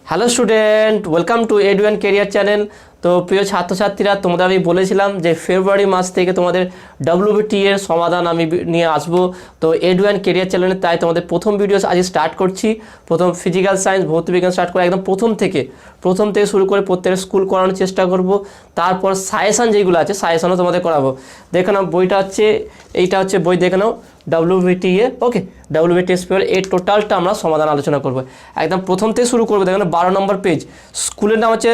Hello student, welcome to edu and career channel. তো প্রিয় ছাত্রছাত্রীরা, তোমাদের আমি বলেছিলাম যে ফেব্রুয়ারি মাস থেকে তোমাদের WBT এর সমাধান আমি নিয়ে আসবো। তো এডু অ্যান্ড কেরিয়ার চ্যানেলে তাই তোমাদের প্রথম ভিডিও আজ স্টার্ট করছি। প্রথম ফিজিক্যাল সায়েন্স ভৌতবিজ্ঞান স্টার্ট করে একদম প্রথম থেকে শুরু করে প্রত্যেক স্কুল করানোর চেষ্টা করব। তারপর সাজেশান যেগুলো আছে সাজেশানও তোমাদের করাবো। দেখে নাও বইটা হচ্ছে, এইটা হচ্ছে বই, দেখে নাও WBT এ। ওকে, WBT স্পেয়ার এই টোটালটা আমরা সমাধান আলোচনা করব। একদম প্রথম থেকে শুরু করবো। দেখেন 12 নম্বর পেজ। স্কুলের নাম হচ্ছে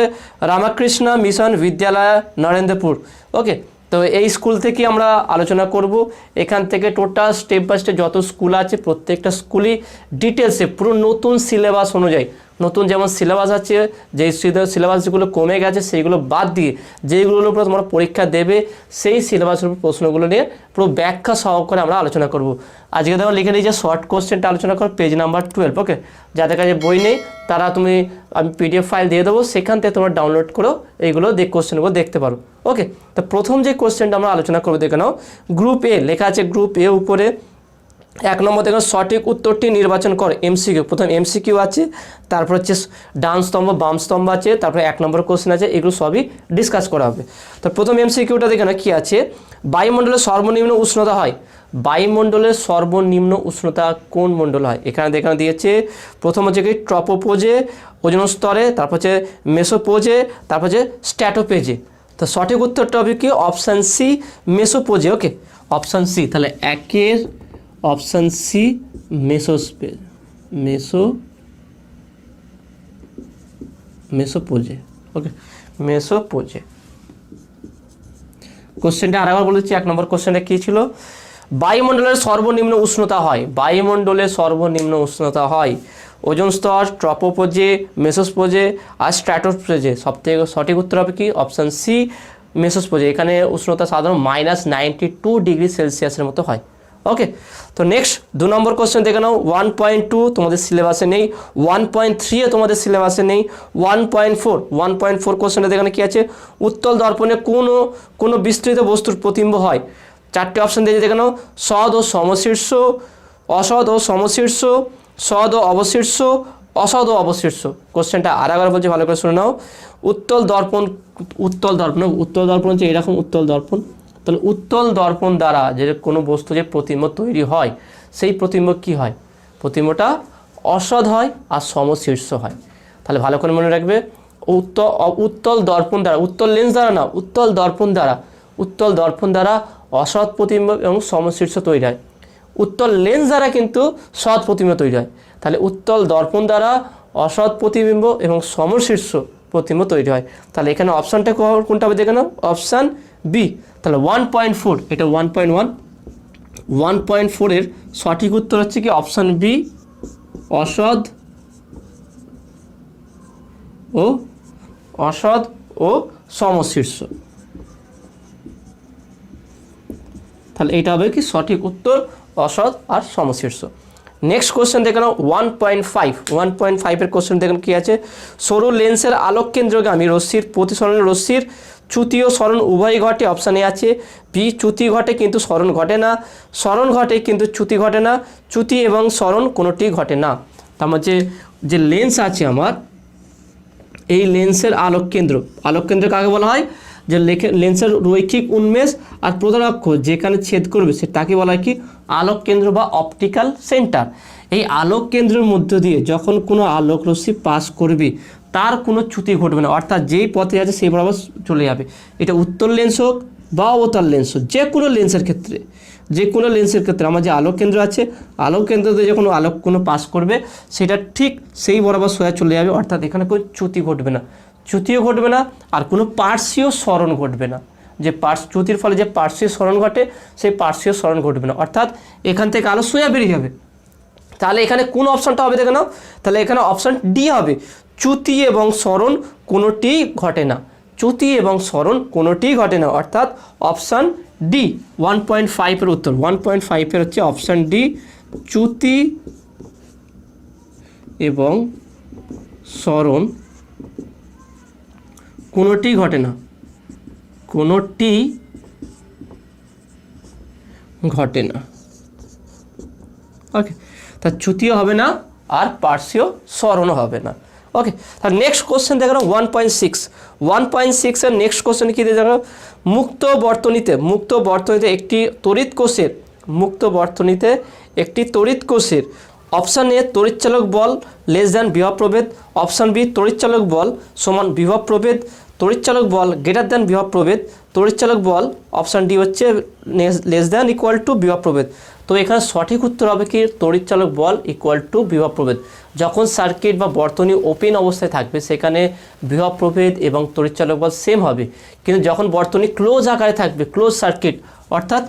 রামকৃষ্ণ মিশন বিদ্যালয় নরেন্দ্রপুর। ওকে, তো এই স্কুল থেকে আমরা আলোচনা করব। এখান থেকে টোটাল স্টেপ বাই স্টেপ যত স্কুল আছে প্রত্যেকটা স্কুলই ডিটেলসে পুরো নতুন সিলেবাস অনুযায়ী, নতুন যেমন সিলেবাস আছে, যেই সিলেবাসগুলো কমে গেছে সেইগুলো বাদ দিয়ে যেইগুলোর উপর তোমরা পরীক্ষা দেবে সেই সিলেবাসের উপর প্রশ্নগুলো নিয়ে পুরো ব্যাখ্যা সহকারে আমরা আলোচনা করব। আজকে দেখো লিখে নিই যে শর্ট কোশ্চেনটা আলোচনা করো, পেজ নাম্বার 12। ওকে, যাদের কাছে বই নেই তারা আমি PDF ফাইল দিয়ে দেবো, সেখান থেকে তোমরা ডাউনলোড করো, এইগুলো কোশ্চেনগুলো দেখতে পারো। ওকে, তো প্রথম যে কোশ্চেনটা আমরা আলোচনা করবো দেখে নাও। গ্রুপ এ লেখা আছে, গ্রুপ এ উপরে 1 নম্বর দেখো সঠিক উত্তরটি নির্বাচন কর। MCQ, প্রথম MCQ আছে, তারপর হচ্ছে ডান স্তম্ভ বাম স্তম্ভ আছে, তারপরে 1 নম্বর কোশ্চেন আছে, এগুলো সবই ডিসকাস করা হবে। তো প্রথম MCQটা দেখে না কি আছে। বায়ুমণ্ডলের সর্বনিম্ন উষ্ণতা হয়। বায়ুমণ্ডলের সর্বনিম্ন উষ্ণতা কোন মণ্ডল হয়? এখানে দেখানো দিয়েছে। প্রথম হচ্ছে কি ট্রপোপোজে ওজোন স্তরে, তারপর হচ্ছে মেসোপোজে, তারপর হচ্ছে স্ট্র্যাটোপেজে। তো সঠিক উত্তরটা হবে কি অপশান সি, মেসোপোজে। ওকে, অপশান সি। তাহলে একের অপশান সি মেসোপোজে। ওকে, মেসোপোজে। কোশ্চেনটা আরেকবার বলেছি, 1 নম্বর কোশ্চেনটা কী ছিল? বায়ুমণ্ডলের সর্বনিম্ন উষ্ণতা হয়। বায়ুমণ্ডলের সর্বনিম্ন উষ্ণতা হয় ওজোন স্তর, ট্রপোপোজে, মেসোপোজে আর স্ট্র্যাটোপোজে। সবথেকে সঠিক উত্তর হবে কি অপশান সি, মেসোপোজে। এখানে উষ্ণতা সাধারণত -92 ডিগ্রি সেলসিয়াসের মতো হয়। ওকে, তো নেক্সট 2 নম্বর কোশ্চেন দেখে নাও। 1.2 তোমাদের সিলেবাসে নেই, 1.3 তোমাদের সিলেবাসে নেই। 1.4 কোশ্চেনটা দেখে কি আছে। উত্তল দর্পণে কোনো বিস্তৃত বস্তুর প্রতিবিম্ব হয়। 4টে অপশান দিয়ে দেখে নাও। সদ ও সমশীর্ষ, অসদ ও সমশীর্ষ, সদ ও অবশীর্ষ, অসদ ও অবশীর্ষ। কোশ্চেনটা আরেকবার বলছি, ভালো করে শুনে নাও। উত্তল দর্পণ হচ্ছে এরকম উত্তল দর্পণ। তাহলে উত্তল দর্পণ দ্বারা যে কোনো বস্তু যে প্রতিবিম্ব তৈরি হয়, সেই প্রতিবিম্ব কী হয়? প্রতিবিম্বটা অসদ হয় আর সমশীর্ষ হয়। তাহলে ভালো করে মনে রাখবে, উত্তল দর্পণ দ্বারা, উত্তল লেন্স দ্বারা না, উত্তল দর্পণ দ্বারা অসৎ প্রতিবিম্ব এবং সমশীর্ষ তৈরি হয়। উত্তল লেন্স দ্বারা কিন্তু সৎ প্রতিবিম্ব তৈরি হয়। তাহলে উত্তল দর্পণ দ্বারা অসৎ প্রতিবিম্ব এবং সমশীর্ষ প্রতিবিম্ব তৈরি হয়। তাহলে এখানে অপশানটা কোনটা হবে দেখে নাও, অপশান বি। তাহলে 1.4, এটা 1.4 এর সঠিক উত্তর হচ্ছে কি অপশান বি, অসৎ ও সমশীর্ষ। তাহলে এটা হবে কি সঠিক উত্তর, অসৎ আর সমশীর্ষ। নেক্সট কোশ্চেন দেখে নাও 1.5 এর কোশ্চেন দেখেন কি আছে। সরু লেন্সের আলোক কেন্দ্রগামী রশ্মির প্রতিসরণের রশ্মির চ্যুতি ও সরণ উভয় ঘটে। অপশানে আছে বি, চ্যুতি ঘটে কিন্তু সরণ ঘটে না, সরণ ঘটে কিন্তু চ্যুতি ঘটে না, চ্যুতি এবং সরণ কোনোটি ঘটে না। তার মধ্যে যে লেন্স আছে আমার, এই লেন্সের আলোক কেন্দ্র কাকে বলা হয়? যে লেন্সের রৈখিক উন্মেষ আর প্রধান অক্ষ যেখানে ছেদ করবে সেটাকে বলা হয় কি আলোক কেন্দ্র বা অপটিক্যাল সেন্টার। এই আলোক কেন্দ্রের মধ্য দিয়ে যখন কোনো আলোক রশ্মি পাস করবে তার কোনো চ্যুতি ঘটবে না, অর্থাৎ যেই পথে আছে সেই বরাবর চলে যাবে। এটা উত্তল লেন্স হোক বা অবতল লেন্স হোক, যে কোনো লেন্সের ক্ষেত্রে আমার যে আলোক কেন্দ্র আছে, আলোক কেন্দ্র দিয়ে যখন আলোক কোনো পাস করবে সেটা ঠিক সেই বরাবর সোজা চলে যাবে, অর্থাৎ এখানে কোনো চ্যুতি ঘটবে না, চ্যুতিও ঘটবে না আর কোনো পার্শ্বীয় সরণ ঘটবে না। যে চ্যুতির ফলে যে পার্শ্বীয় সরণ ঘটে সেই পার্শ্বীয় সরণ ঘটবে না, অর্থাৎ এখান থেকে আলো সোজা বেরিয়ে যাবে। তাহলে এখানে কোন অপশানটা হবে দেখে নাও। তাহলে এখানে অপশান ডি হবে, চ্যুতি এবং সরণ কোনোটিই ঘটে না, চ্যুতি এবং সরণ কোনোটিই ঘটে না, অর্থাৎ অপশান ডি 1.5 এর উত্তর। 1.5 এর হচ্ছে অপশান ডি, চ্যুতি এবং সরণ কোনোটি ঘটে না, ওকে, তা চ্যুতিও হবে না আর পার্শ্বীয় সরণও হবে না। ওকে, তাহলে নেক্সট কোশ্চেন দেখো 1.6 এর নেক্সট কোশ্চেন কি দিয়ে দেখো, মুক্ত বর্তনীতে একটি তড়িৎ কোষের অপশান এ তড়িৎচালক বল লেস দ্যান বিভব প্রভেদ, অপশান বি তড়িৎচালক বল সমান বিভব প্রভেদ, তড়িৎচালক বল গ্রেটার দ্যান বিভব প্রভেদ, তড়িৎচালক বল অপশান ডি হচ্ছে লেস দ্যান ইকুয়াল টু বিভব প্রভেদ। তো এখানে সঠিক উত্তর হবে কি তড়িৎচালক বল ইকুয়াল টু বিভব প্রভেদ। যখন সার্কিট বা বর্তনী ওপেন অবস্থায় থাকবে সেখানে বিভব প্রভেদ এবং তড়িৎচালক বল সেম হবে, কিন্তু যখন বর্তনী ক্লোজ আকারে থাকবে, ক্লোজ সার্কিট অর্থাৎ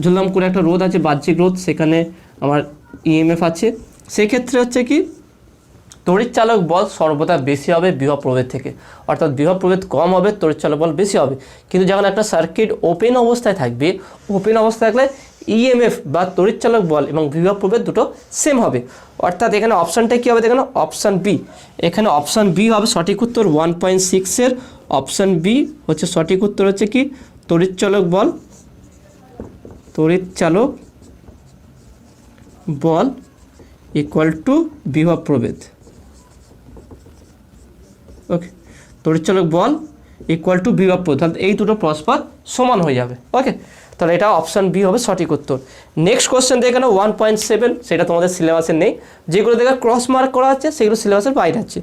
ধরলাম কোনো একটা রোধ আছে, বাহ্যিক রোধ, সেখানে আমার ইএমএফ আছে, সেক্ষেত্রে হচ্ছে কি তড়িৎচালক বল সর্বদা বেশি হবে বিভব প্রভেদ থেকে, অর্থাৎ বিভব প্রভেদ কম হবে, তড়িৎচালক বল বেশি হবে। কিন্তু যখন একটা সার্কিট ওপেন অবস্থায় থাকবে, ওপেন অবস্থায় থাকলে ইএমএফ বা তড়িৎচালক বল এবং বিভব প্রভেদ দুটো সেম হবে। অর্থাৎ এখানে অপশানটা কী হবে দেখেন, অপশান বি, এখানে অপশান বি হবে সঠিক উত্তর। 1.6 অপশান বি হচ্ছে সঠিক উত্তর, হচ্ছে কি তড়িৎচালক বল ইকুয়াল টু বিভব প্রভেদ। ওকে, তড়িৎচালক বল ইকুয়াল টু বিভব প্রভেদ, তাহলে এই দুটো পরস্পর সমান হয়ে যাবে। ওকে, তাহলে এটা অপশান বি হবে সঠিক উত্তর। নেক্সট কোশ্চেন দেখে নাও 1.7, সেটা তোমাদের সিলেবাসে নেই, যেগুলো দেখে ক্রস মার্ক করা আছে সেগুলো সিলেবাসের বাইরে আছে।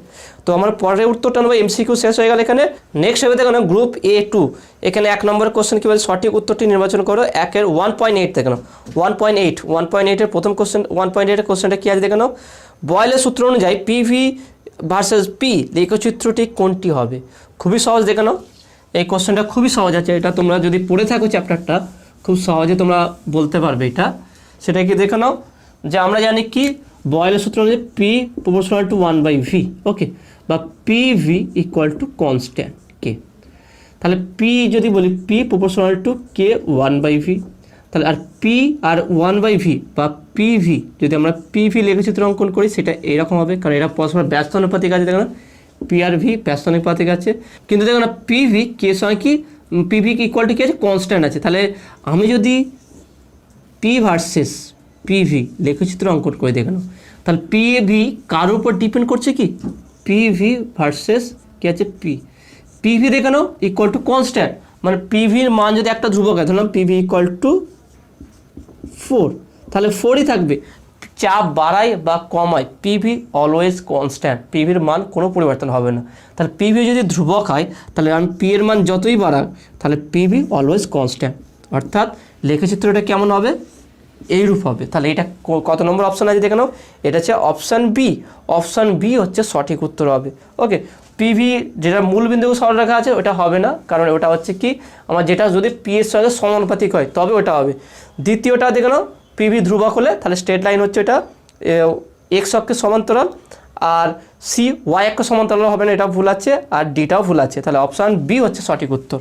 তো আমার পরের উত্তরটা নেবো, এমসিকিউ শেষ হয়ে গেল এখানে। নেক্সট হবে দেখো না গ্রুপ A2, এখানে 1 নম্বর কোশ্চেন কী বলে, সঠিক উত্তরটি নির্বাচন করো। 1.8 দেখে নাও, 1.8 প্রথম কোশ্চেন, 1.8 কোশ্চেনটা কী আছে দেখে নাও, বয়েলের সূত্র অনুযায়ী পিভি ভার্সেস পি লেখচিত্রটি কোনটি হবে। খুবই সহজ দেখে নাও, এই কোশ্চেনটা খুবই সহজ আছে, এটা তোমরা যদি পড়ে থাকো চ্যাপ্টারটা খুব সহজে তোমরা বলতে পারবে এটা। সেটা কি দেখে নাও, যে আমরা জানি কি বয়েলের সূত্র অনুযায়ী পি প্রপোর্শনাল টু 1/v, ওকে, বা পিভি ইকুয়াল টু কনস্ট্যান্ট কে। তাহলে পি যদি বলি P proportional to K 1/v, তাহলে আর পি আর 1/v বা পিভি যদি আমরা পিভি লেখচিত্র অঙ্কন করি সেটা এরকম হবে, কারণ এরা পরস্পর ব্যস্ত অনুপাতিক আছে, দেখো না পি আর ভি ব্যস্ত অনুপাতিক আছে, কিন্তু দেখো না পিভি কে সঙ্গে কি পিভি কি ইকুয়াল টু কি আছে, কনস্ট্যান্ট আছে। তাহলে আমি যদি পি ভার্সেস পিভি লেখচিত্র অঙ্কন করে দেখানো, তাহলে পিভি কার উপর ডিপেন্ড করছে কি, পিভি ভার্সেস কি আছে পিভি দেখানো ইকুয়াল টু কনস্ট্যান্ট, মানে পিভির মান যদি একটা ধ্রুবক হয়, ধরলাম পিভি ইকুয়াল টু 4, তাহলে 4ই থাকবে। চাপ বাড়ায় বা কমায় পিভি অলওয়েজ কনস্ট্যান্ট, পিভির মান কোনো পরিবর্তন হবে না। তাহলে পিভি যদি ধ্রুবক হয় তাহলে আমি পি এর মান যতই বাড়াক তাহলে পিভি অলওয়েজ কনস্ট্যান্ট, অর্থাৎ লেখচিত্রটা কেমন হবে, এইরূপ হবে। তাহলে এটা কত নম্বর অপশান আছে দেখে নাও, এটা হচ্ছে অপশান বি। অপশান বি হচ্ছে সঠিক উত্তর হবে। ওকে, পিভি যেটা মূল বিন্দু সরলরেখা আছে ওটা হবে না, কারণ ওটা হচ্ছে কি আমার যেটা যদি পি এর সঙ্গে সমানুপাতিক হয় তবে ওটা হবে। দ্বিতীয়টা দেখে নাও, পিভি ধ্রুবক হলে তাহলে স্ট্রেট লাইন হচ্ছে এটা এক্স অক্ষের সমান্তরাল, আর সি ওয়াই অক্ষের সমান্তরাল হবে না, এটা ভুল আছে, আর ডিটাও ভুল আছে। তাহলে অপশান বি হচ্ছে সঠিক উত্তর।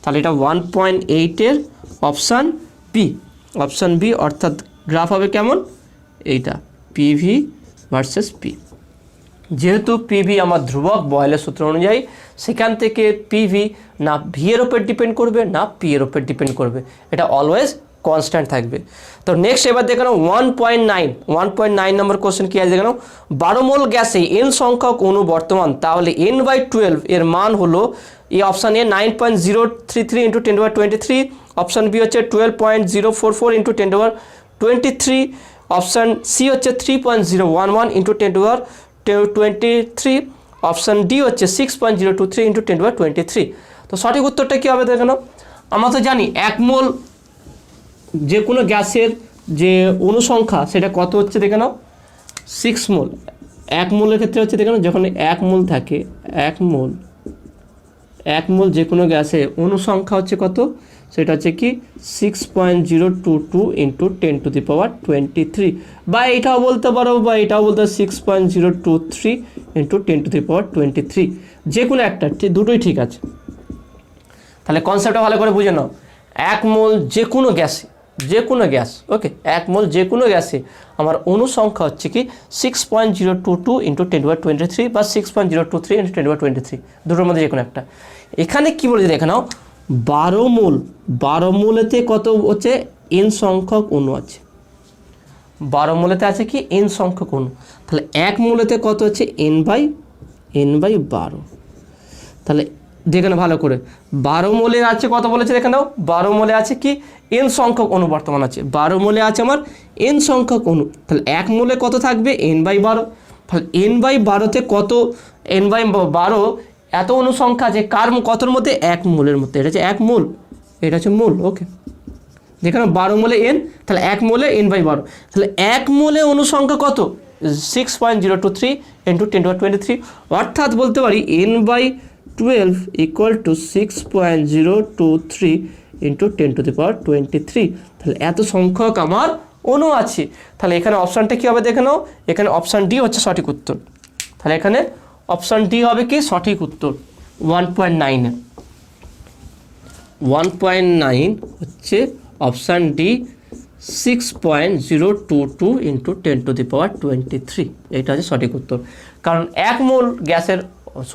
তাহলে এটা 1.8 অপশান বি, অপশান বি, অর্থাৎ গ্রাফ হবে কেমন এইটা পিভি ভার্সেস পি। যেহেতু পিভি আমার ধ্রুবক বয়েলের সূত্র অনুযায়ী, সেখান থেকে পিভি না ভি এর ওপর ডিপেন্ড করবে না পি এর ওপর ডিপেন্ড করবে, এটা অলওয়েজ কনস্ট্যান্ট থাকবে। তো নেক্সট এবার দেখে নাও 1.9 নম্বর কোশ্চেন কি আছে দেখে নাও, 12 মোল গ্যাসে n সংখ্যক অণু বর্তমান, তাহলে n/12 এর মান হলো, এই অপশান এ 9.033 × 10⁻23, অপশান বি হচ্ছে 12.044 × 10⁻23, অপশান সি হচ্ছে 3.011 × 10⁻23, অপশান ডি হচ্ছে 6.023 × 10⁻23। তো সঠিক উত্তরটা কী হবে দেখে নাও, আমরা তো জানি 1 মোল যে কোনো গ্যাসের যে অনুসংখ্যা সেটা কত হচ্ছে দেখে নাও 6 মোল। 1 মোলের ক্ষেত্রে হচ্ছে দেখে নাও, যখন 1 মোল থাকে, 1 মোল যে কোনো গ্যাসের অনুসংখ্যা হচ্ছে কত, সেটা হচ্ছে কি 6.022 × 10⁻23, বা এটাও বলতে পারো বা এটাও বলতে পারো 6.023 × 10⁻23, যে কোনো একটা, দুটোই ঠিক আছে। তাহলে কনসেপ্টটা ভালো করে বুঝে নাও, 1 মোল যে কোনো গ্যাস, ওকে, 1 মোল যে কোনো গ্যাসে আমার অনুসংখ্যা হচ্ছে কি 6.022 × 10⁻23 বা 6.023 × 10⁻23, দুটোর মধ্যে যে কোনো একটা। এখানে কি বলেছে দেখে নাও, 12 মোলেতে কত হচ্ছে n সংখ্যক অণু আছে, 12 মোলেতে আছে কি n সংখ্যক অণু, তাহলে 1 মোলেতে কত হচ্ছে n/12, n/12। তাহলে দেখে নাও ভালো করে, 12 মোলে আছে কত বলেছে দেখে নাও, 12 মোলে আছে কি n সংখ্যক অণু বর্তমান আছে, 12 মোলে আছে আমার n সংখ্যক অণু। তাহলে 1 মোলে কত থাকবে n/12। তাহলে n/12তে কত, n/12 এত অণু সংখ্যা আছে কার কতর মধ্যে, 1 মোলের মধ্যে। এটা হচ্ছে 1 মোল, এটা হচ্ছে মোল। ওকে, দেখেন 12 মোলে n, তাহলে 1 মোলে n/12। তাহলে 1 মোলে অণু সংখ্যা কত, 6.023 × 10⁻23, অর্থাৎ বলতে পারি n/12 = 6.023 × 10⁻23। তাহলে এত সংখ্যক আমার অণু আছে। তাহলে এখানে অপশানটা কী হবে দেখে নাও, এখানে অপশান ডি হচ্ছে সঠিক উত্তর। তাহলে এখানে অপশান ডি হবে কি সঠিক উত্তর। 1.9 হচ্ছে অপশান ডি, 6.022 × 10⁻23, এইটা হচ্ছে সঠিক উত্তর। কারণ 1 মোল গ্যাসের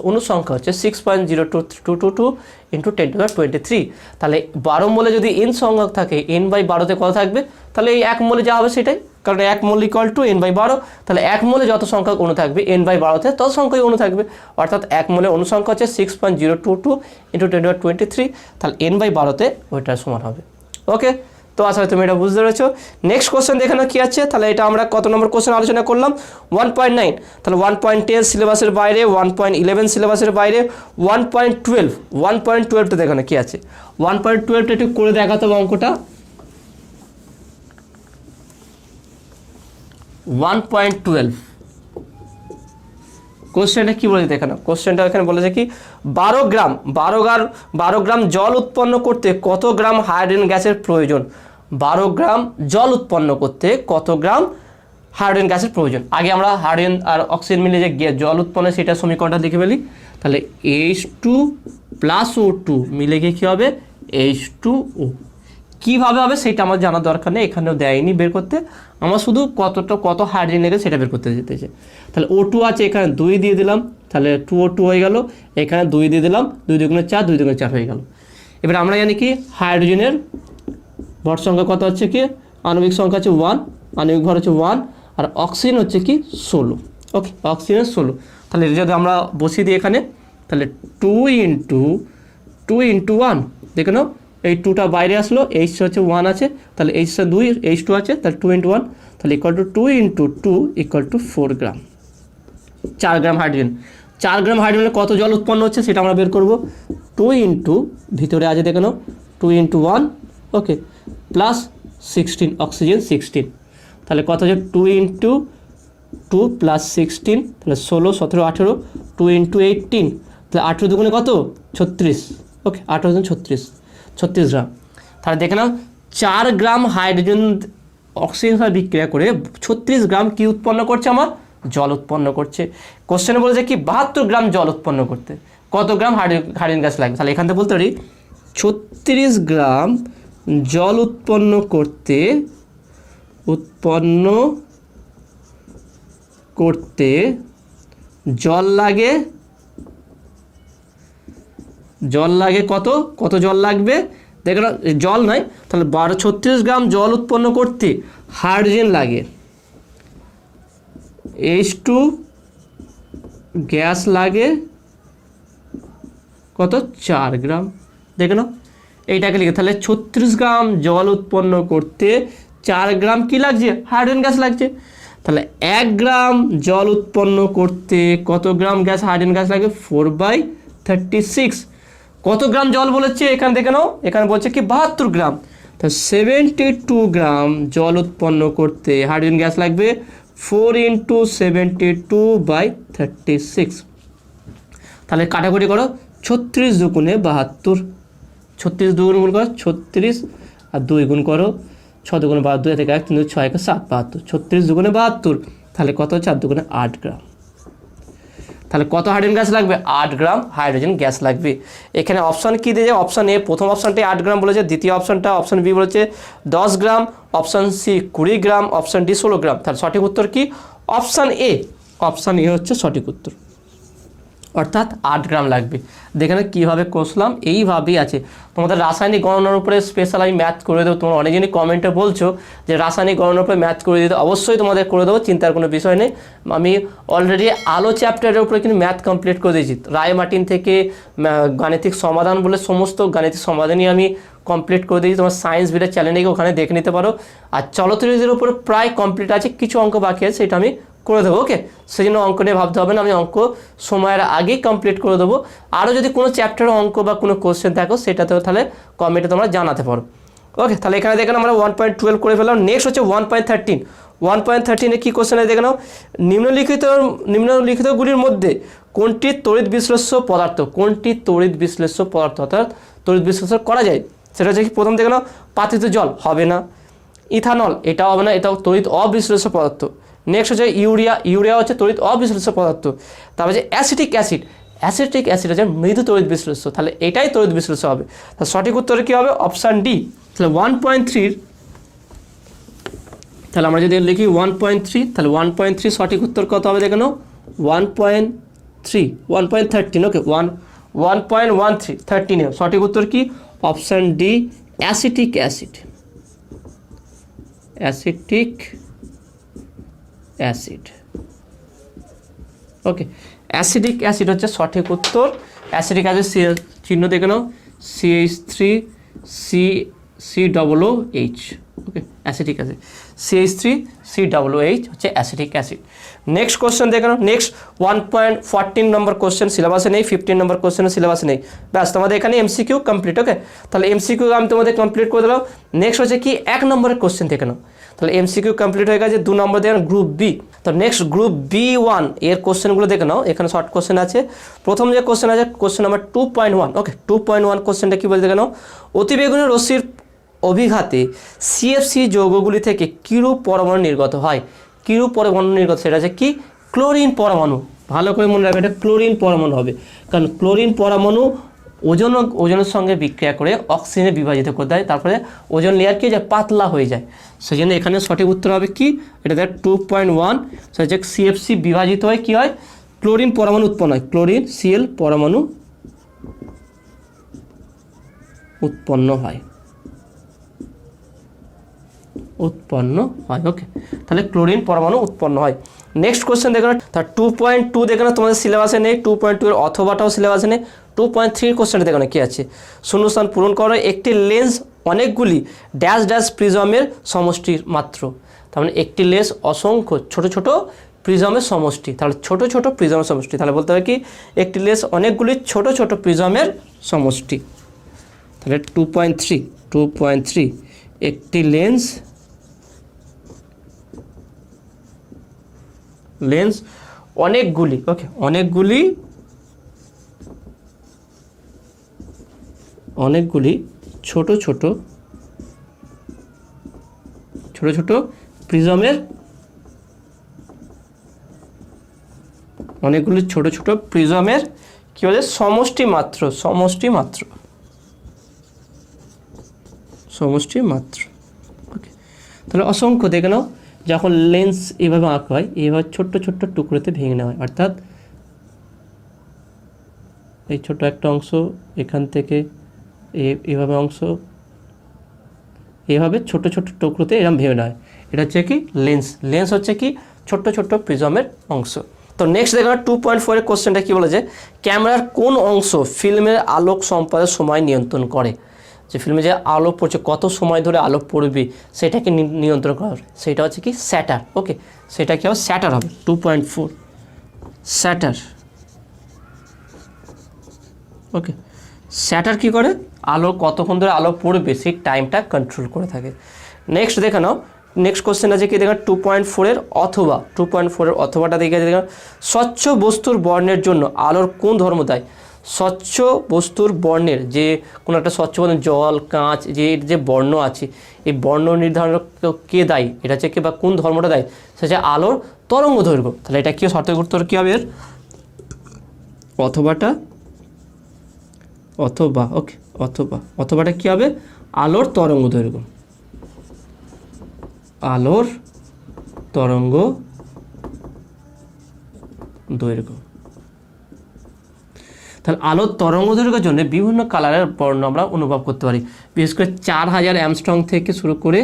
অনুসংখ্যা হচ্ছে 6.022 × 10⁻23। তাহলে 12 মোলে যদি n সংখ্যক থাকে, n/12তে কত থাকবে, তাহলে এই 1 মোলে যা হবে সেটাই, কারণ 1 মোল = n/12। তাহলে 1 মোলে যত সংখ্যক অণু থাকবে n/12তে তত সংখ্যক অণু থাকবে, অর্থাৎ 1 মোলে অণু সংখ্যা হচ্ছে 6.022 × 10⁻23। তাহলে n/12তে ওইটার সমান হবে। ওকে, তো আসলে তুমি এটা বুঝতে পেরেছো। নেক্সট কোশ্চেন দেখে নাও কী আছে। তাহলে এটা আমরা কত নম্বর কোশ্চেন আলোচনা করলাম, 1.9। তাহলে 1.10 সিলেবাসের বাইরে, 1.11 সিলেবাসের বাইরে, 1.12টা দেখো না কী আছে। 1.12টা একটু করে দেখাতে হবে অঙ্কটা। 1.12 কোশ্চেনটা কী বলেছে দেখে নাও। কোশ্চেনটা এখানে বলেছে কি 12 গ্রাম জল উৎপন্ন করতে কত গ্রাম হাইড্রোজেন গ্যাসের প্রয়োজন। 12 গ্রাম জল উৎপন্ন করতে কত গ্রাম হাইড্রোজেন গ্যাসের প্রয়োজন। আগে আমরা হাইড্রোজেন আর অক্সিজেন মিলে যে জল উৎপন্ন সেটা সমীকরণটা লিখে ফেলি। তাহলে H2 + O2 মিলে গিয়ে কী হবে, H2O। কীভাবে হবে সেটা আমার জানার দরকার নেই, এখানেও দেয়নি বের করতে, আমার শুধু কত হাইড্রোজেন লেগে সেটা বের করতে যেতেছে। তাহলে O2 আছে, এখানে 2 দিয়ে দিলাম, তাহলে 2O2 হয়ে গেল। এখানে 2 দিয়ে দিলাম, 2 × 2 = 4, 2 × 4 হয়ে গেল। এবার আমরা জানি কি হাইড্রোজেনের ভর সংখ্যা কত হচ্ছে কি, আণবিক সংখ্যা হচ্ছে 1, আণবিক ভর হচ্ছে 1, আর অক্সিজেন হচ্ছে কি 16। ওকে, অক্সিজেন 16। তাহলে এটা যদি আমরা বসিয়ে দিই এখানে, তাহলে 2 × 1, দেখে নাও এই 2টা বাইরে আসলো, H হচ্ছে 1 আছে, তাহলে H 2, H2 আছে, তাহলে 2 × 1, তাহলে = 2 × 2 = 4 গ্রাম। 4 গ্রাম হাইড্রোজেন, 4 গ্রাম হাইড্রোজেনে কত জল উৎপন্ন হচ্ছে সেটা আমরা বের করব। 2 × ভিতরে আছে দেখে নাও 2 × 1, ওকে, প্লাস 16, অক্সিজেন 16। তাহলে কত হচ্ছে 2 × 2 + 16, তাহলে 16, 17, 18, 2 × 18, তাহলে 18 দুগুণে কত 36। ওকে, 18 × 36 গ্রাম। তাহলে দেখে নাও 4 গ্রাম হাইড্রোজেন অক্সিজেন সাথে বিক্রিয়া করে 36 গ্রাম কি উৎপন্ন করছে, আমার জল উৎপন্ন করছে। কোশ্চেনে বলেছে কি 72 গ্রাম জল উৎপন্ন করতে কত গ্রাম হাইড্রোজেন গ্যাস লাগবে। তাহলে এখান থেকে বলতে পারি 36 গ্রাম জল উৎপন্ন করতে জল লাগে কত জল লাগবে দেখো, জল নয়, তাহলে 36 গ্রাম জল উৎপন্ন করতে হাইড্রোজেন লাগে, H2 গ্যাস লাগে কত 4 গ্রাম। দেখে নাও এইটাকে লিখে, তাহলে 36 গ্রাম জল উৎপন্ন করতে 4 গ্রাম কি লাগছে, হাইড্রোজেন গ্যাস লাগছে। তাহলে 1 গ্রাম জল উৎপন্ন করতে কত গ্রাম হাইড্রোজেন গ্যাস লাগে, 4/36। কত গ্রাম জল বলেছে এখানে দেখে নাও, এখানে বলছে কি 72 গ্রাম। তাহলে 72 গ্রাম জল উৎপন্ন করতে হাইড্রোজেন গ্যাস লাগবে 4 × 72/36। তাহলে কাটাকুটি করো, 36 দুগুণে 72, 36 দুগুণ গুণ করো 36, আর 2 গুণ করো 6 দুগুণে 72, থেকে 1 3 6 × 7 72, 36 দুগুণে 72, তাহলে কত 4 দুগুণে 8 গ্রাম। তাহলে কত হাইড্রোজেন গ্যাস লাগবে, 8 গ্রাম হাইড্রোজেন গ্যাস লাগবে। এখানে অপশান কি দিয়েছে, অপশান এ প্রথম অপশানটাই 8 গ্রাম বলেছে, দ্বিতীয় অপশান বি বলেছে 10 গ্রাম, অপশান সি 20 গ্রাম, অপশান ডি 16 গ্রাম। তাহলে সঠিক উত্তর কি, অপশান এ হচ্ছে সঠিক উত্তর। অর্থাৎ 8 গ্রাম লাগবে। দেখে না কীভাবে কষলাম, এইভাবেই আছে। তোমাদের রাসায়নিক গণনার উপরে স্পেশাল আমি ম্যাথ করে দেবো। তোমরা অনেকজনই কমেন্টে বলছো যে রাসায়নিক গণনার উপরে ম্যাথ করে দিতে, অবশ্যই তোমাদের করে দেবো, চিন্তার কোনো বিষয় নেই। আমি অলরেডি আলো চ্যাপ্টারের উপরে কিন্তু ম্যাথ কমপ্লিট করে দিয়েছি। রায় মার্টিন থেকে গাণিতিক সমাধান বলে সমস্ত গাণিতিক সমাধানই আমি কমপ্লিট করে দিয়েছি। তোমার সায়েন্স ভিডিও চ্যানেলে গিয়ে ওখানে দেখে নিতে পারো। আর চলত্রিশের উপরে প্রায় কমপ্লিট আছে, কিছু অঙ্ক বাকি আছে, সেটা আমি করে দেবো। ওকে, সেই জন্য অঙ্ক নিয়ে ভাবতে হবে না, আমি অঙ্ক সময়ের আগেই কমপ্লিট করে দেবো। আরও যদি কোনো চ্যাপ্টারের অঙ্ক বা কোনো কোশ্চেন থাকো সেটাতেও তাহলে কমেন্টে তোমরা জানাতে পারো। ওকে, তাহলে এখানে দেখেন আমরা 1.12 করে ফেললাম। নেক্সট হচ্ছে 1.13। 1.13-এ কী কোশ্চেন আছে দেখে নাও। নিম্নলিখিতগুলির মধ্যে কোনটি তড়িৎ বিশ্লেষ্য পদার্থ, কোনটি তড়িৎ বিশ্লেষ্য পদার্থ, অর্থাৎ তড়িৎ বিশ্লেষণ করা যায়, সেটা হচ্ছে কি প্রথম দেখে নাও। পাতিত জল হবে না, ইথানল এটাও হবে না, এটাও তড়িৎ অবিশ্লেষ্য পদার্থ। নেক্সট হচ্ছে ইউরিয়া হচ্ছে তড়িৎ অবিশ্লেষ্য পদার্থ। তারপর যে অ্যাসিটিক অ্যাসিড হচ্ছে মৃদু তড়িৎ বিশ্লেষ্য, তাহলে এটাই তড়িৎ বিশ্লেষ্য হবে। তাহলে সঠিক উত্তরে কী হবে? Option D. তাহলে 1.3, তাহলে আমরা যদি লিখি 1.3, তাহলে 1.3 সঠিক উত্তর কত হবে দেখে নাও। 1.13, ওকে, 1.13 সঠিক উত্তর কি? Option D, acetic acid. Okay, acidic acid হচ্ছে সঠিক উত্তর। অ্যাসিডিক অ্যাসিড চিহ্ন দেখে নাও, CH3COOH। ওকে, অ্যাসিডিক অ্যাসিড, CH3COOH হচ্ছে অ্যাসিডিক অ্যাসিড। নেক্সট কোশ্চেন দেখে নাও। নেক্সট 1.14 নম্বর কোশ্চেন সিলেবাসে নেই, 15 নম্বর কোশ্চেন সিলেবাসে নেই। ব্যাস, তোমাদের এখানে এমসিকিউ কমপ্লিট। ওকে, তাহলে এমসিকিউ আমি তোমাদের কমপ্লিট করে দিলাম। নেক্সট হচ্ছে কি 1 নম্বরের কোশ্চেন দেখে নাও। তাহলে এমসিকিউ কমপ্লিট হয়ে গেছে। 2 নম্বর দেখেন গ্রুপ বি। তো নেক্সট গ্রুপ B1 এর কোশ্চেনগুলো দেখে নাও। এখানে শর্ট কোশ্চেন আছে। প্রথম যে কোশ্চেন আছে কোশ্চেন নাম্বার 2.1। ওকে, 2.1 কোশ্চেনটা কী বলছে দেখে নাও। অতিবেগুনি রশ্মির অভিঘাতে CFC যৌগগুলি থেকে কিরূপ পরমাণু নির্গত হয়? কিরূপ পরমাণু নির্গত, সেটা হচ্ছে কি? ক্লোরিন পরমাণু। ভালো করে মনে রাখবে, এটা ক্লোরিন পরমাণু হবে, কারণ ক্লোরিন পরমাণু ওজনের সঙ্গে বিক্রিয়া করে অক্সিজেনে বিভাজিত করে দেয়, তারপরে ওজন লেয়ার কি যায়? পাতলা হয়ে যায়। সেই জন্য এখানে সঠিক উত্তর হবে কি? এটা দেখ 2.1, সেটা হচ্ছে CFC বিভাজিত হয়, কি হয়? ক্লোরিন পরমাণু উৎপন্ন হয়, ক্লোরিন Cl পরমাণু উৎপন্ন হয়। ওকে, তাহলে ক্লোরিন পরমাণু উৎপন্ন হয়। নেক্সট কোশ্চেন দেখো না, তার 2.2 দেখো না, তোমাদের সিলেবাসে নেই। 2.2 এর অথবাটাও সিলেবাসে নেই। 2.3 কোশ্চেনটা দেখো না কী আছে। শূন্যস্থান পূরণ করো। একটি লেন্স অনেকগুলি ড্যাশ ড্যাশ প্রিজমের সমষ্টির মাত্র। তার মানে একটি লেন্স অসংখ্য ছোট ছোট প্রিজমের সমষ্টি। তাহলে ছোট ছোট প্রিজমের সমষ্টি, তাহলে বলতে হবে কি? একটি লেন্স অনেকগুলি ছোট ছোট প্রিজমের সমষ্টি। তাহলে 2.3 একটি লেন্স অনেকগুলি, ওকে, অনেকগুলি ছোট ছোট প্রিজমের, অনেকগুলি ছোট ছোট প্রিজমের কি বলে? সমষ্টি মাত্র। ওকে, তাহলে অসংখ্য দেখে নাও। যখন লেন্স এভাবে আঁকা হয়, এভাবে ছোট্ট ছোট্ট টুকরোতে ভেঙে নেওয়া হয়, অর্থাৎ এই ছোট একটা অংশ এখান থেকে এভাবে অংশ এভাবে ছোট ছোট টুকরোতে এরকম ভেঙে নেওয়া হয়। এটা হচ্ছে কি? লেন্স হচ্ছে কি? ছোট্ট ছোট্ট প্রিজমের অংশ। তো নেক্সট দেখো 2.4 এর কোশ্চেনটা কী বলেছে? ক্যামেরার কোন অংশ ফিল্মের আলোক সম্পাদের সময় নিয়ন্ত্রণ করে? যে ফিল্মে যে আলো পড়ছে, কত সময় ধরে আলো পড়বে সেটাকে নিয়ন্ত্রণ করা হবে, সেটা হচ্ছে কি? শ্যাটার। ওকে, সেটা কি হবে? শ্যাটার হবে। 2.4 শ্যাটার। ওকে, শ্যাটার কী করে? আলো কতক্ষণ ধরে আলো পড়বে সেই টাইমটা কন্ট্রোল করে থাকে। নেক্সট দেখে নাও। নেক্সট কোশ্চেন আছে কি দেখেন 2.4 এর অথবা। 2.4 এর অথবাটা দেখে দেখেন, স্বচ্ছ বস্তুর বর্ণের জন্য আলোর কোন ধর্ম দেয়? স্বচ্ছ বস্তুর বর্ণের, যে কোনো একটা স্বচ্ছ বর্ণ, জল, কাঁচ, যে বর্ণ আছে, এই বর্ণ নির্ধারণ কে দায়ী? এটা হচ্ছে কি, বা কোন ধর্মটা দেয়? সেটা হচ্ছে আলোর তরঙ্গ দৈর্ঘ্য। তাহলে এটা কি সঠিক উত্তর কী হবে এর? অথবাটা, ওকে, অথবাটা কী হবে? আলোর তরঙ্গ দৈর্ঘ্য। তাহলে আলোর তরঙ্গ দৈর্ঘ্যের জন্য বিভিন্ন কালারের বর্ণ আমরা অনুভব করতে পারি, বিশেষ করে 4000 অ্যামস্ট্রং থেকে শুরু করে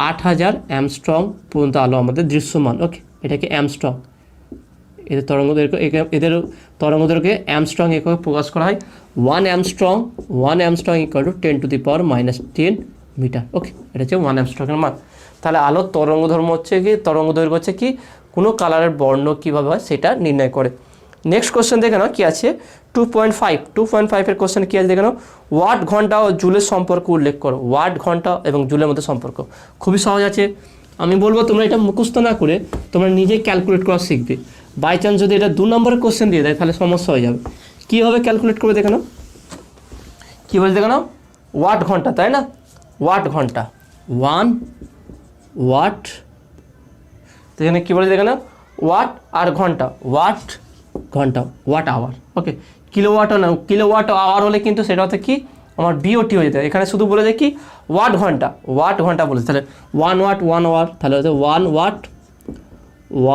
8000 অ্যামস্ট্রং পর্যন্ত আলো আমাদের দৃশ্যমান। ওকে, এটাকে অ্যামস্ট্রং, এদের তরঙ্গ দৈর্ঘ্য, এদের তরঙ্গ দৈর্ঘ্যে অ্যামস্ট্রং এককে প্রকাশ করা হয়। 1 অ্যামস্ট্রং ইকুয়াল টু 10⁻⁻10 মিটার। ওকে, এটা হচ্ছে 1 অ্যামস্ট্রংয়ের মান। তাহলে আলোর তরঙ্গ ধর্ম হচ্ছে কি, তরঙ্গ দৈর্ঘ্য হচ্ছে কি, কোনো কালারের বর্ণ কীভাবে হয় সেটা নির্ণয় করে। নেক্সট কোশ্চেন দেখে নাও কী আছে, 2.5 কোশ্চেন কী আছে দেখে নাও, ওয়াট, ঘন্টা ও জুলের সম্পর্ক উল্লেখ করো। ওয়াট, ঘন্টা এবং জুলের মধ্যে সম্পর্ক খুবই সহজ আছে। আমি বলবো তোমরা এটা মুখস্থ না করে তোমরা নিজে ক্যালকুলেট করা শিখবে। বাই চান্স যদি এটা 2 নম্বরের কোশ্চেন দিয়ে দেয় তাহলে সমস্যা হয়ে যাবে। কীভাবে ক্যালকুলেট করবে দেখে নাও, কী বলছে দেখে নাও, ওয়াট ঘন্টা, তাই না, ওয়াট ঘন্টা, 1 ওয়াট, তো এখানে কী বলে দেখে নাও, ওয়াট আর ঘন্টা, ওয়াট ঘন্টা, ওয়াট আওয়ার। ওকে, কিলোওয়াটও না, কিলোওয়াট আওয়ার হলে কিন্তু সেটা হচ্ছে কি আমার বিওটি হয়ে যেতে, এখানে শুধু বলে যায় কি ওয়াট ঘন্টা, ওয়াট ঘন্টা বলেছে। তাহলে 1 ওয়াট 1 আওয়ার, তাহলে হচ্ছে 1 ওয়াট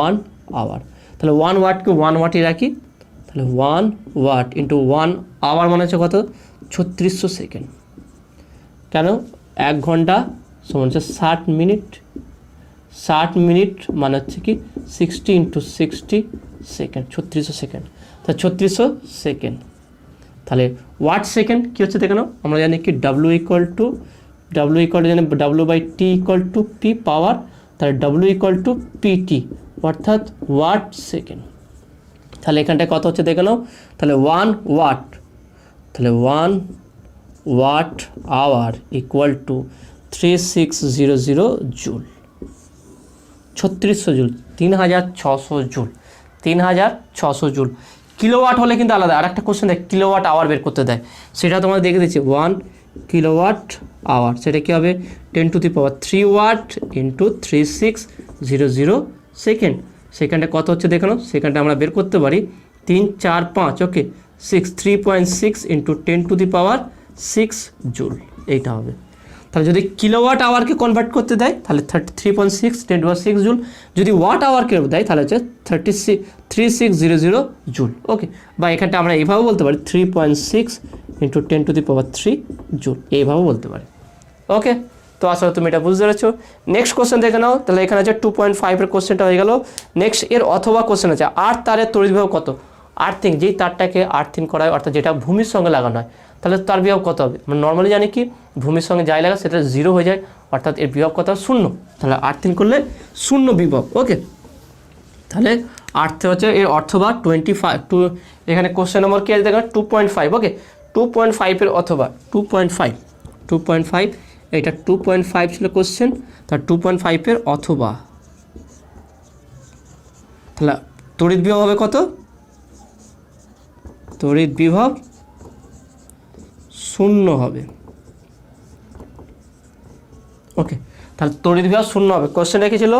1 আওয়ার। তাহলে 1 ওয়াটকে 1 ওয়াটই রাখি, তাহলে 1 ওয়াট ইন্টু 1 আওয়ার মানে হচ্ছে কত, 3600 সেকেন্ড। কেন, 1 ঘন্টা সমান হচ্ছে 60 মিনিট, 60 মিনিট মানে হচ্ছে কি 60 ইন্টু 60 সেকেন্ড, 3600 সেকেন্ড। তাহলে 3600 সেকেন্ড। তাহলে ওয়াট সেকেন্ড কী হচ্ছে দেখে নাও, আমরা জানি কি ডাব্লিউ ইকুয়াল টু জানি W/T ইকুয়াল টু পি পাওয়ার, তাহলে W ইকুয়াল টু পিটি অর্থাৎ ওয়াট সেকেন্ড। তাহলে এখানটায় কত হচ্ছে দেখে নাও, তাহলে 1 ওয়াট, তাহলে 1 watt hour equal to 3600 joule, 3600 joule, 3600 joule, 3600 joule. Kilowatt হলে কিন্তু আলাদা, আর একটা কোশ্চেন দেয় কিলোওয়াট আওয়ার বের করতে দেয়, সেটা তোমাদের দেখে দিচ্ছি। 1 কিলোওয়াট আওয়ার, সেটা কী হবে 10⁻³ ওয়াট ইন্টু 3600 সেকেন্ড। সেকেন্ডে কত হচ্ছে দেখে নাও, সেকেন্ডে আমরা বের করতে পারি 3 4 5, ওকে 3.6 ইন্টু 10⁻6 জুল, এইটা হবে। তাহলে যদি কিলোওয়াট আওয়ারকে কনভার্ট করতে দেয় তাহলে 3.6 10⁻6 জুল, যদি ওয়াট আওয়ারকে দেয় তাহলে হচ্ছে 3600 জুল। ওকে, বা এখানটা আমরা এইভাবে বলতে পারি 3.6 ইন্টু 10⁻³ জুল, এইভাবে বলতে পারি। ওকে, তো আসলে তুমি এটা বুঝতে পেরেছো। নেক্সট কোশ্চেন দেখে নাও, তাহলে এখানে আছে 2.5 কোশ্চেনটা হয়ে গেল। নেক্সট এর অথবা কোশ্চেন আছে, 8 তারের তড়িৎ বিভব কত। আর্থিং, যেই তারটাকে আর্থিং করা হয় অর্থাৎ যেটা ভূমির সঙ্গে লাগানো হয়, তাহলে তার বিভব কত হবে। আমরা নর্মালি জানি কি ভূমির সঙ্গে যাই লাগা সেটা 0 হয়ে যায়, অর্থাৎ এর বিভব কত 0। তাহলে আর্থিং করলে 0 বিভব। ওকে, তাহলে আর্থে হচ্ছে এর অথবা 25 এখানে কোশ্চেন নম্বর কি আছে দেখো 2.5। ওকে, 2.5 অথবা 2.5 এটা 2.5 ছিল কোশ্চেন, তার 2.5 অথবা, তাহলে তড়িৎ বিভব হবে কত, তড়িৎ বিভব 0 হবে। ওকে, তাহলে তড়িৎ বিভব 0 হবে। কোশ্চেন রেখেছিল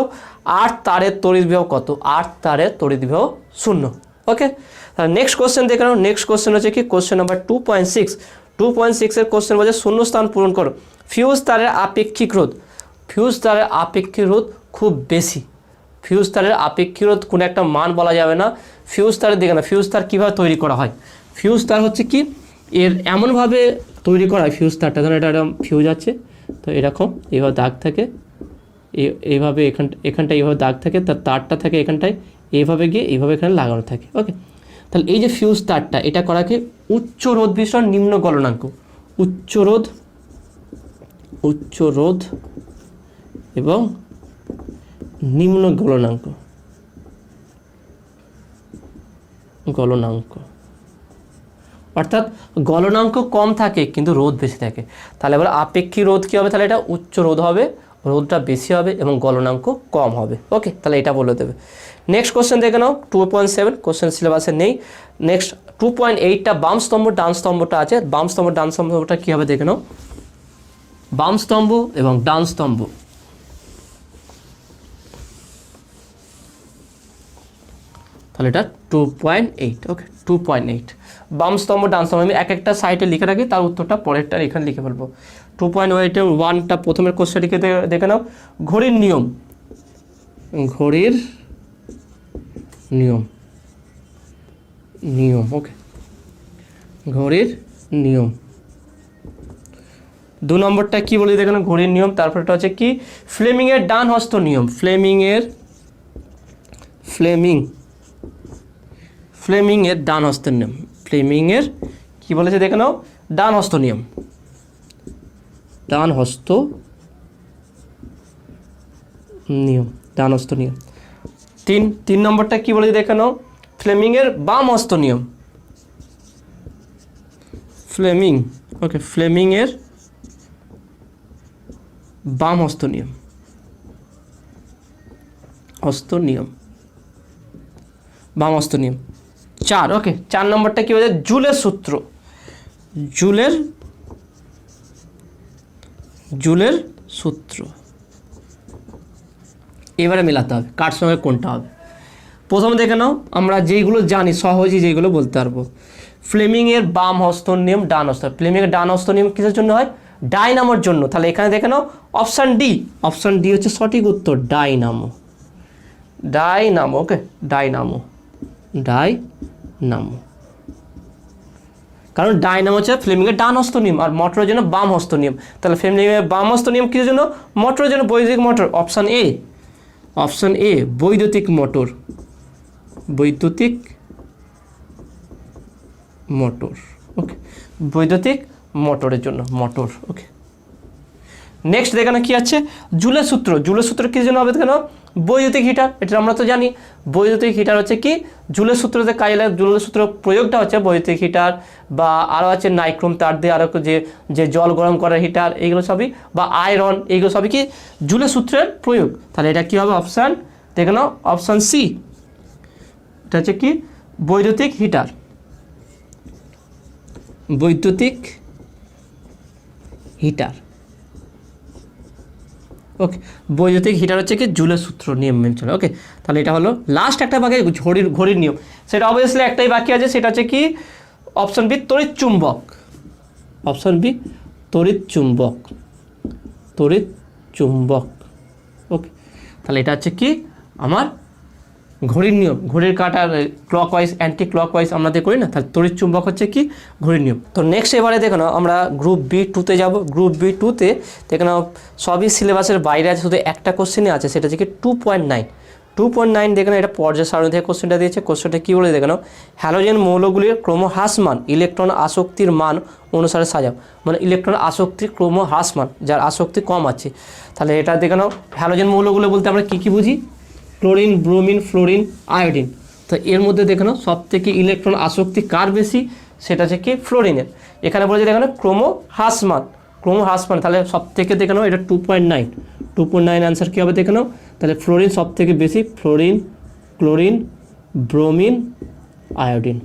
8 তারের তড়িৎ বিভব কত, 8 তারের তড়িৎ বিভব 0। ওকে, তাহলে নেক্সট কোশ্চেন দেখে নাও। নেক্সট কোশ্চেন হচ্ছে কি কোশ্চেন নাম্বার 2.6 এর কোশ্চেন বলছে শূন্য স্থান পূরণ করো। ফিউজ তারের আপেক্ষিক রোধ, ফিউজ তারের আপেক্ষিক রোধ খুব বেশি। ফিউজ তারের আপেক্ষিক রোধ কোনো একটা মান বলা যাবে না। ফিউজ তারের দেখে না ফিউজ তার কীভাবে তৈরি করা হয়। ফিউজ তার হচ্ছে কি এর এমনভাবে তৈরি করা হয়, ফিউজ তারটা ধরো এটা একটা ফিউজ আছে, তো এরকম এইভাবে দাগ থাকে, এইভাবে এখানটা এইভাবে দাগ থাকে, তার তারটা থাকে এখানটায় এইভাবে গিয়ে এইভাবে এখানে লাগানো থাকে। ওকে, তাহলে এই যে ফিউজ তারটা এটা করাকে উচ্চ রোধ ভীষণ নিম্ন গলনাঙ্ক, উচ্চ রোধ এবং নিম্ন গলনাঙ্ক অর্থাৎ গলনাঙ্ক কম থাকে কিন্তু রোধ বেশি থাকে। তাহলে এবার আপেক্ষিক রোধ কী হবে, তাহলে এটা উচ্চ রোধ হবে, রোধটা বেশি হবে এবং গলনাঙ্ক কম হবে। ওকে, তাহলে এটা বলে দেবে। নেক্সট কোশ্চেন দেখে নাও 2.7 কোশ্চেন সিলেবাসে নেই। নেক্সট 2.8টা বাম স্তম্ভ ডান স্তম্ভটা আছে, বাম স্তম্ভ ডান স্তম্ভটা কী হবে দেখে নাও। বাম স্তম্ভ এবং ডান স্তম্ভ, তাহলে এটা 2.8। ওকে, 2.8 বাম স্তম্ভ ডান স্তম্ভ, আমি এক একটা সাইডে লিখে রাখি, তার উত্তরটা পরেরটা এখানে লিখে ফেলবো। 2.8 1টা প্রথমের কোশ্চেনটিকে দেখে নাও। ঘড়ির নিয়ম, ওকে ঘড়ির নিয়ম। 2 নম্বরটা কি বলি দেখেন, ঘড়ির নিয়ম। তারপরটা হচ্ছে কি ফ্লেমিংয়ের ডান হস্ত নিয়ম। ফ্লেমিংয়ের ডান হস্তের নিয়ম। ফ্লেমিংয়ের কি বলেছে দেখে নাও, ডান হস্ত নিয়ম। ডান হস্ত নিয়ম। 3 নম্বরটা কি বলেছে দেখে নাও, ফ্লেমিংয়ের বাম হস্ত নিয়ম। ফ্লেমিংয়ের বাম হস্ত নিয়ম। 4 নম্বরটা কি বলেছে, জুলের সূত্র। জুলের সূত্র এবারে মেলাতে হবে কার সঙ্গে কোনটা হবে। প্রথমে দেখে নাও, আমরা যেইগুলো জানি সহজেই যেগুলো বলতে পারবো। ফ্লেমিংয়ের বাম হস্ত নিয়ম, ডান হস্ত। ফ্লেমিংয়ের ডান হস্ত নিয়ম কিসের জন্য হয়, ডাইনামোর জন্য। তাহলে এখানে দেখে নাও অপশান ডি হচ্ছে সঠিক উত্তর, ডাইনামো। ওকে, ডাইনামো। কারণ ডাইনামো হচ্ছে ফ্লেমিংয়ের ডান হস্ত নিয়ম আর মোটরের জন্য বাম হস্ত নিয়ম। তাহলে ফ্লেমিংয়ের বাম হস্ত নিয়ম কিসের জন্য, মোটরের জন্য, বৈদ্যুতিক মোটর। অপশান এ বৈদ্যুতিক মোটর। ওকে, বৈদ্যুতিক মোটরের জন্য মোটর। ওকে, নেক্সট দেখানো কি আছে, জুলের সূত্র কিসের জন্য হবে কেন, বৈদ্যুতিক হিটার। এটা আমরা তো জানি বৈদ্যুতিক হিটার হচ্ছে কি জুলের সূত্রতে কাজে লাগে। জুলের সূত্র প্রয়োগটা হচ্ছে বৈদ্যুতিক হিটার, বা আরও আছে নাইক্রোম তার দিয়ে আরও যে জল গরম করার হিটার, এইগুলো সবই, বা আয়রন, এইগুলো সবই কি জুলের সূত্রের প্রয়োগ। তাহলে এটা কি হবে, অপশান দেখে নাও, অপশান সি। এটা হচ্ছে কি বৈদ্যুতিক হিটার। ওকে, বৈদ্যুতিক হিটার হচ্ছে কি জুলের সূত্র নিয়ম মেনে চলে। ওকে, তাহলে এটা হলো লাস্ট একটা বাকি ঘড়ির নিয়ম। সেটা অবভিয়াসলি একটাই বাকি আছে, সেটা হচ্ছে কি অপশন বি, তড়িৎ চুম্বক। ওকে, তাহলে এটা হচ্ছে কি আমার ঘড়ির নিয়ম। ঘড়ির কাঁটার ক্লকওয়াইজ অ্যান্টি ক্লকওয়াইজ আমরা করি না, তাহলে তড়িৎ চুম্বক হচ্ছে কি ঘড়ির নিয়ম। তো নেক্সট এবারে দেখো না, আমরা গ্রুপ বি 2-তে যাবো। গ্রুপ বি 2-তে দেখো না সবই সিলেবাসের বাইরে আছে, শুধু একটা কোশ্চেনই আছে, সেটা হচ্ছে কি 2.9 দেখে না, এটা পর্যায় সারণী থেকে কোশ্চেনটা দিয়েছে। কোশ্চেনটা কী বলে দেখে নাও, হ্যালোজেন মৌলগুলির ক্রমহ্রাসমান ইলেকট্রন আসক্তির মান অনুসারে সাজাও। মানে ইলেকট্রন আসক্তির ক্রমহ্রাসমান, যার আসক্তি কম আছে। তাহলে এটা দেখে নাও, হ্যালোজেন মৌলগুলো বলতে আমরা কী বুঝি, ক্লোরিন, ব্রোমিন, ফ্লোরিন, আয়োডিন। তো এর মধ্যে দেখে নাও সব থেকে ইলেকট্রন আসক্তি কার বেশি, সেটা হচ্ছে কি ফ্লোরিনের। এখানে বলেছে দেখে নাও ক্রমহ্রাসমান। তাহলে সব থেকে দেখে নাও এটা 2.9 অ্যান্সার কী হবে দেখে নাও। তাহলে ফ্লোরিন সব থেকে বেশি, fluorine, chlorine, bromine, iodine.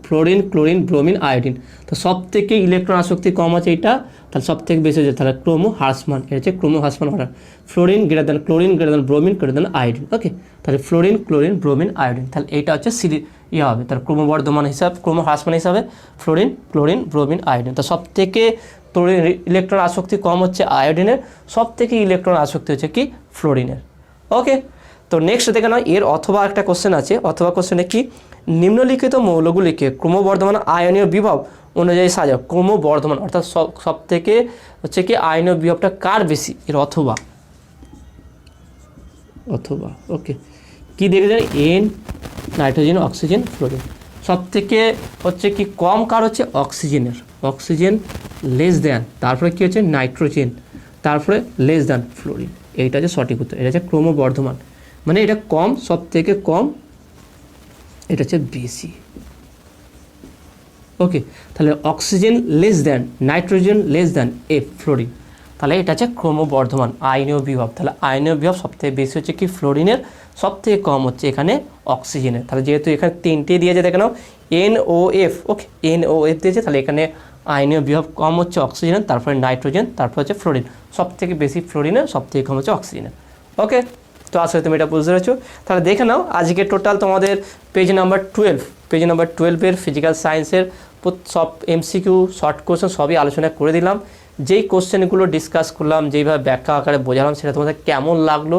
Chlorine, bromine, iodine. তো সব থেকে ইলেকট্রন আসক্তি কম আছে এটা, তাহলে সব থেকে বেশি হচ্ছে তাহলে ক্রমহ্রাসমান। এটা হচ্ছে ক্রমহ্রাসমান order. Fluorine greater than chlorine, greater than bromine, greater than iodine. Okay, তাহলে ফ্লোরিন, ক্লোরিন, ব্রোমিন, আয়োডিন। তাহলে এইটা হচ্ছে হবে তার ক্রমবর্ধমান হিসাব, ক্রমহ্রাসমান হিসাবে ফ্লোরিন, ক্লোরিন, ব্রোমিন, আয়োডিন। তো সব থেকে ইলেকট্রন আসক্তি কম হচ্ছে আয়োডিনের, সব থেকে ইলেকট্রন আসক্তি হচ্ছে কি ফ্লোরিনের। ওকে, তো নেক্সট দেখে নাও, এর অথবা একটা কোশ্চেন আছে। অথবা কোশ্চেনে কি, নিম্নলিখিত মৌলগুলিকে ক্রমবর্ধমান আয়নীয় বিভব অনুযায়ী সাজাও। ক্রমবর্ধমান অর্থাৎ সব থেকে হচ্ছে কি আয়নীয় বিভবটা কার বেশি, এর অথবা। ওকে, কি দেখে যান, এন, নাইট্রোজেন, অক্সিজেন, ফ্লোরিন। সব থেকে হচ্ছে কি কম কার হচ্ছে অক্সিজেনের, অক্সিজেন লেস দেন, তারপরে কি হচ্ছে নাইট্রোজেন, তারপরে লেস দেন ফ্লোরিন। এইটা হচ্ছে সঠিক উত্তর। এটা হচ্ছে ক্রমবর্ধমান, মানে এটা কম, সব থেকে কম, এটা হচ্ছে বেশি। ওকে, তাহলে oxygen less than, nitrogen less than fluorine. তাহলে এটা হচ্ছে ক্রমবর্ধমান আয়নীয় বিভব। তাহলে আয়নীয় বিভব সবথেকে বেশি হচ্ছে কি ফ্লোরিনের, সবথেকে কম হচ্ছে এখানে অক্সিজেনের। তাহলে যেহেতু এখানে 3টে দিয়েছে দেখে নাও, NOF। ওকে, NOF দিয়েছে, তাহলে এখানে আয়নীয় বিভব কম হচ্ছে অক্সিজেনের, তারপরে নাইট্রোজেন, তারপর হচ্ছে ফ্লোরিন। সবথেকে বেশি ফ্লোরিনের, সবথেকে কম হচ্ছে অক্সিজেনের। ওকে, তো আসলে তুমি এটা বুঝতে পেরেছো। তাহলে দেখে নাও আজকে টোটাল তোমাদের পেজ নাম্বার 12 ফিজিক্যাল সায়েন্সের সব MCQ শর্ট কোশ্চেন সবই আলোচনা করে দিলাম। যেই কোশ্চেনগুলো ডিসকাস করলাম, যেইভাবে ব্যাখ্যা আকারে বোঝালাম, সেটা তোমাদের কেমন লাগলো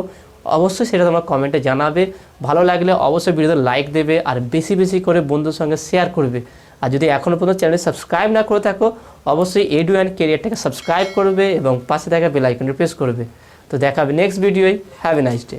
অবশ্যই সেটা তোমরা কমেন্টে জানাবে। ভালো লাগলে অবশ্যই ভিডিওতে লাইক দেবে, আর বেশি বেশি করে বন্ধুর সঙ্গে শেয়ার করবে, আর যদি এখনও পর্যন্ত চ্যানেল সাবস্ক্রাইব না করে থাকো অবশ্যই এডু অ্যান্ড কেরিয়ারটাকে সাবস্ক্রাইব করবে এবং পাশে থাকা বেল আইকনটি প্রেস করবে। তো দেখা হবে নেক্সট ভিডিওয়। Have a nice day.